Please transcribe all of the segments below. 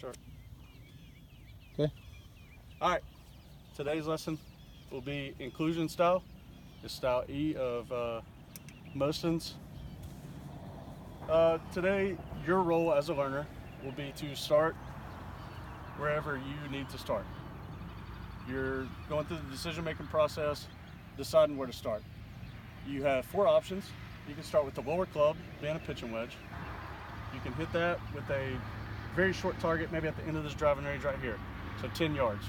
start. Okay. All right. Today's lesson will be inclusion style. It's style E of Mostyn's. Today, your role as a learner will be to start wherever you need to start. You're going through the decision-making process, deciding where to start. You have 4 options. You can start with the lower club, being a pitching wedge. You can hit that with a very short target, maybe at the end of this driving range right here, so 10 yards.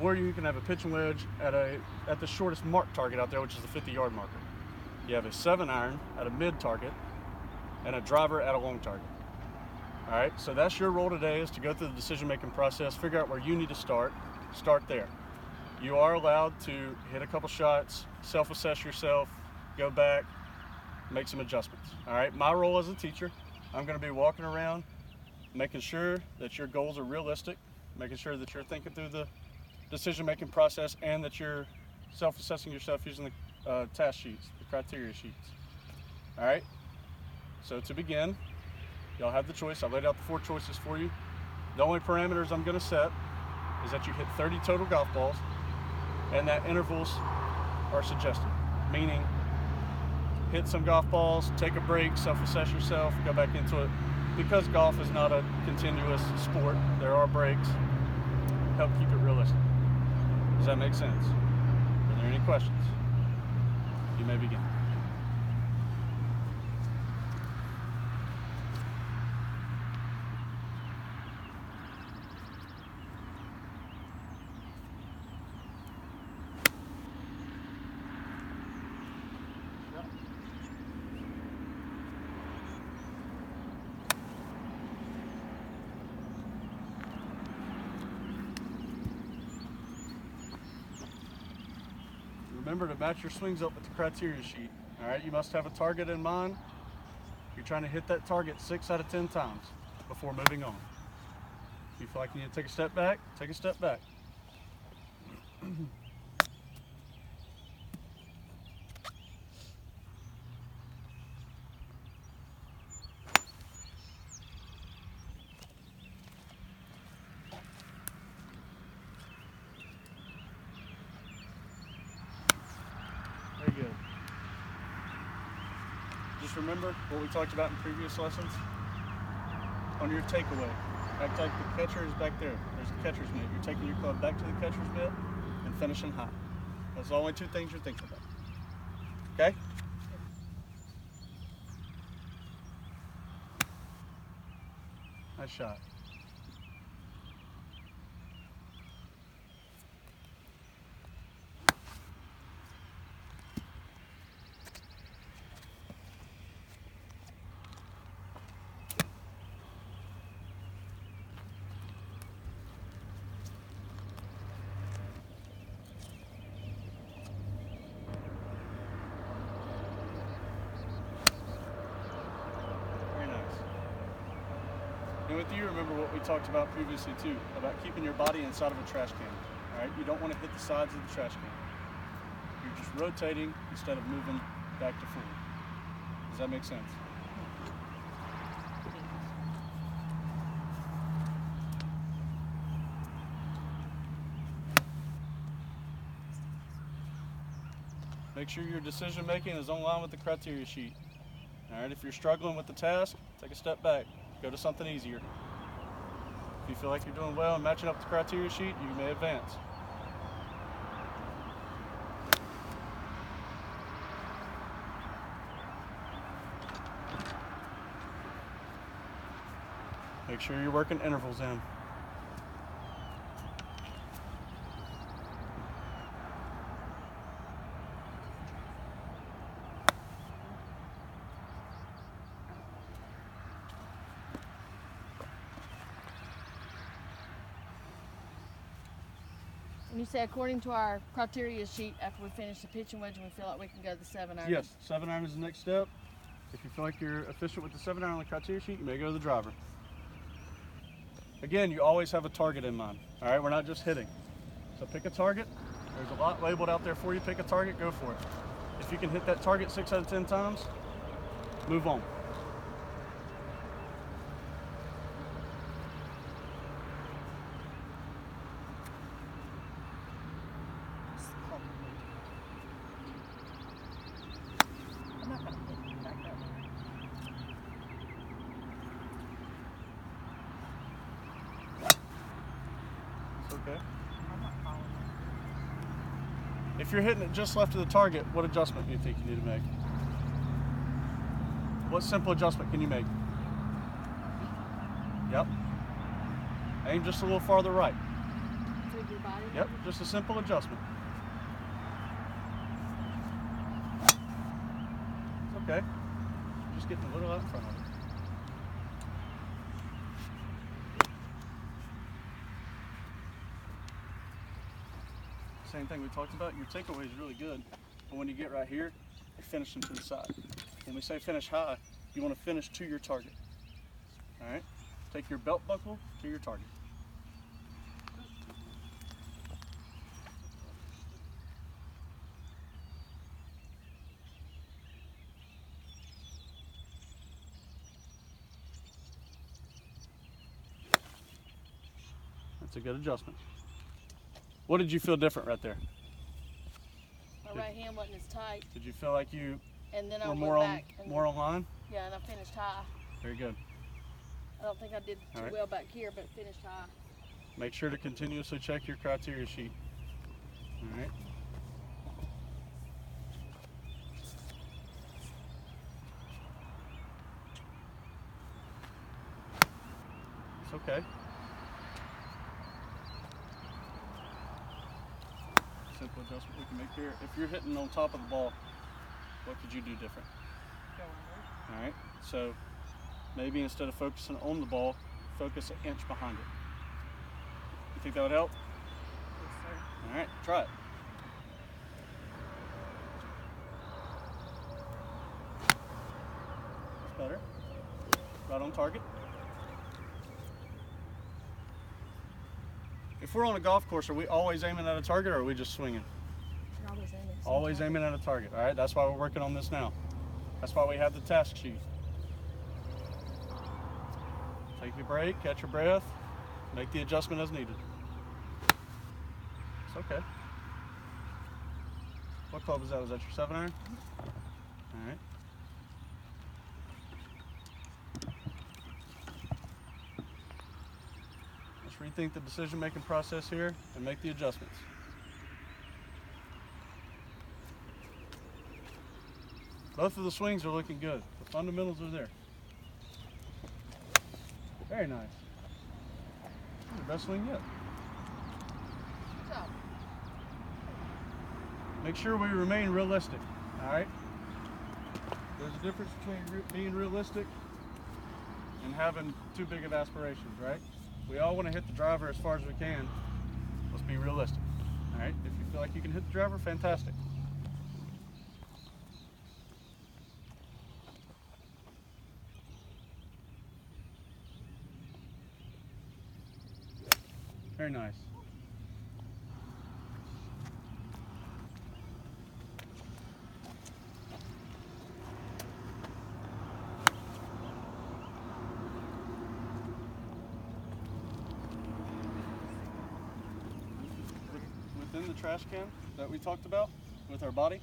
Or you can have a pitching wedge at the shortest marked target out there, which is the 50-yard marker. You have a 7-iron at a mid target and a driver at a long target. All right, so that's your role today, is to go through the decision-making process, figure out where you need to start there. You are allowed to hit a couple shots, self-assess yourself, go back, make some adjustments. All right, my role as a teacher, I'm going to be walking around, making sure that your goals are realistic, making sure that you're thinking through the decision-making process, and that you're self-assessing yourself using the task sheets, the criteria sheets. All right, so to begin, y'all have the choice. I laid out the 4 choices for you. The only parameters I'm going to set is that you hit 30 total golf balls and that intervals are suggested, meaning hit some golf balls, take a break, self-assess yourself, go back into it. Because golf is not a continuous sport, there are breaks. Help keep it realistic. Does that make sense? Are there any questions? You may begin. Remember to match your swings up with the criteria sheet. All right, you must have a target in mind. You're trying to hit that target 6 out of 10 times before moving on. If you feel like you need to take a step back, take a step back. Very good. Just remember what we talked about in previous lessons. On your takeaway, act like the catcher is back there. There's the catcher's mitt. You're taking your club back to the catcher's mitt and finishing high. Those are the only 2 things you're thinking about. Okay? Nice shot. And with you, remember what we talked about previously too, about keeping your body inside of a trash can. All right, you don't want to hit the sides of the trash can. You're just rotating instead of moving back to forward. Does that make sense? Make sure your decision making is in line with the criteria sheet. All right, if you're struggling with the task, take a step back. Go to something easier. If you feel like you're doing well and matching up the criteria sheet, you may advance. Make sure you're working intervals in. And you say according to our criteria sheet, after we finish the pitching wedge, we feel like we can go to the 7-iron. Yes, 7-iron is the next step. If you feel like you're efficient with the 7-iron on the criteria sheet, you may go to the driver. Again, you always have a target in mind. All right, we're not just hitting. So pick a target. There's a lot labeled out there for you. Pick a target, go for it. If you can hit that target 6 out of 10 times, move on. Okay. I'm not following If you're hitting it just left of the target, what adjustment do you think you need to make? What simple adjustment can you make? Yep. Aim just a little farther right. With your body. Yep, just a simple adjustment. It's okay. Just getting a little out in front of it. Same thing we talked about. Your takeaway is really good, but when you get right here, you're finishing to the side. When we say finish high, you want to finish to your target. All right? Take your belt buckle to your target. That's a good adjustment. What did you feel different right there? My right hand wasn't as tight, Did you feel like you and then I were went more on back. And more on line? Yeah, and I finished high. Very good. I don't think I did too All right. well back here, but finished high. Make sure to continuously check your criteria sheet. All right. It's okay. Simple adjustment we can make here. If you're hitting on top of the ball, what could you do different? Go under. All right. So maybe instead of focusing on the ball, focus an inch behind it. You think that would help? Yes, sir. All right, try it. That's better. Right on target. If we're on a golf course, are we always aiming at a target or are we just swinging? You're always aiming. at the same Always target. aiming at a target, all right? That's why we're working on this now. That's why we have the task sheet. Take your break, catch your breath, make the adjustment as needed. It's okay. What club is that? Is that your 7-iron? All right. Let's rethink the decision-making process here and make the adjustments. Both of the swings are looking good. The fundamentals are there. Very nice. Your best swing yet. Good job. Make sure we remain realistic, all right? There's a difference between being realistic and having too big of aspirations, right? We all want to hit the driver as far as we can. Let's be realistic, all right? If you feel like you can hit the driver, fantastic. Very nice. Within the trash can that we talked about with our body,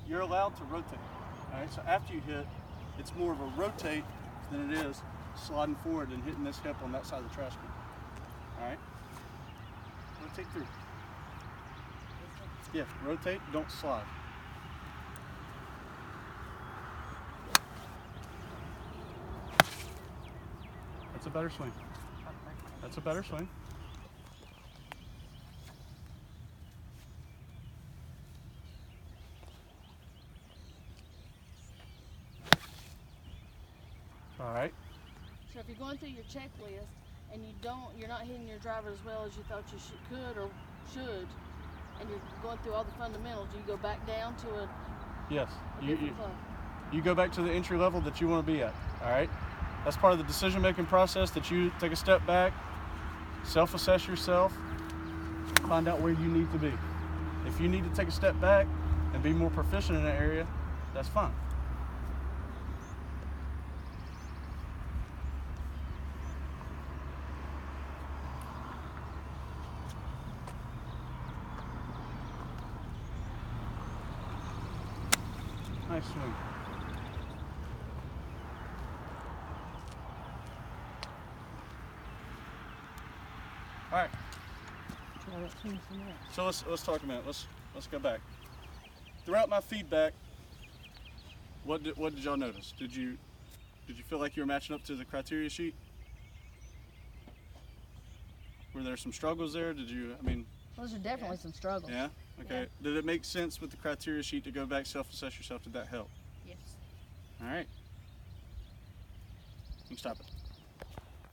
you're allowed to rotate. All right, so after you hit, it's more of a rotate than it is sliding forward and hitting this hip on that side of the trash can. All right, rotate through. Yeah, rotate, don't slide. That's a better swing. That's a better swing. All right. So if you're going through your checklist and you're not hitting your driver as well as you thought you could or should, and you're going through all the fundamentals, do you go back down to a Yes. different club? You go back to the entry level that you want to be at. All right. That's part of the decision-making process, that you take a step back, self-assess yourself, find out where you need to be. If you need to take a step back and be more proficient in that area, that's fine. Nice swing. All right. Try that thing some more. So let's talk a minute. Let's go back. Throughout my feedback, what did y'all notice? Did you feel like you were matching up to the criteria sheet? Were there some struggles there? Those are definitely some struggles. Yeah? Okay. Did it make sense with the criteria sheet to go back, self-assess yourself? Did that help? Yes. All right. You can stop it.